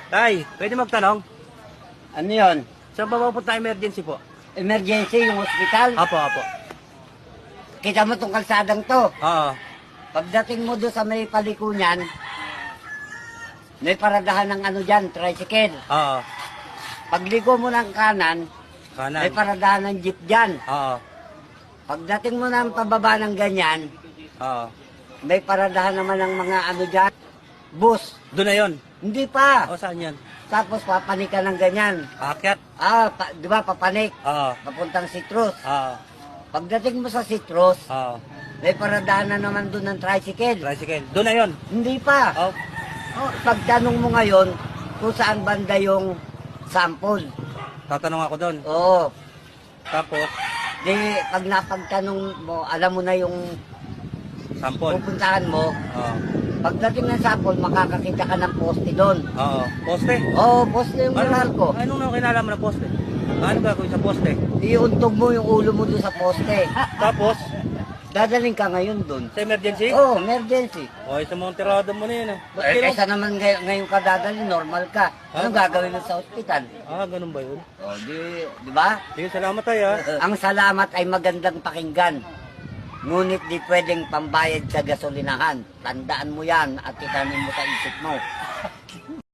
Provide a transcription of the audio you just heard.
Tay, pwede magtanong? Ano yun? Saan pa pupunta emergency po? Emergency, yung hospital. Apo, apo. Kita mo tong kalsadang to. Oo. Pagdating mo doon sa may paliko niyan, may paradahan ng ano dyan, tricycle. Oo. Pagligo mo ng kanan, may Kanan. paradahan ng jeep dyan. Oo. Pagdating mo ng pababa ng ganyan, Oo. may paradahan naman ng mga ano dyan, bus. Doon na yun. Hindi pa. O, saan yan? Tapos papanik ka ng ganyan. Aakyat? Di ba, papanik. Oo. Papuntang Citrus. Oo. Pagdating mo sa Citrus, Oo. may paradahan na naman doon ng tricycle. Tricycle. Doon na yun. Hindi pa. Oh. Pagtanong mo ngayon kung saan banda yung sample. Tatanong ako doon. Oo. Tapos, Di, pag napagtanong mo, alam mo na yung sample. pupuntahan mo. Oo. Pagdating ng sample, makakakita ka ng poste doon. Oo. Poste. Oo, poste yung lugar ko. Anong kinalaman ng poste? Ano gagawin sa poste? Iuntog mo yung ulo mo doon sa poste. Tapos, Dadaling ka ngayon doon. sa emergency? Oo, emergency. O, sa mga tirada mo na yun. Eh, kaysa naman ngayon ka dadalhin, normal ka. Anong gagawin mo sa ospital? Ganun ba yun? O, di ba? Sige, salamat tayo ha. Ang salamat ay magandang pakinggan. Ngunit di pwedeng pambayad sa gasolinahan. Tandaan mo yan at itanin mo sa isip mo.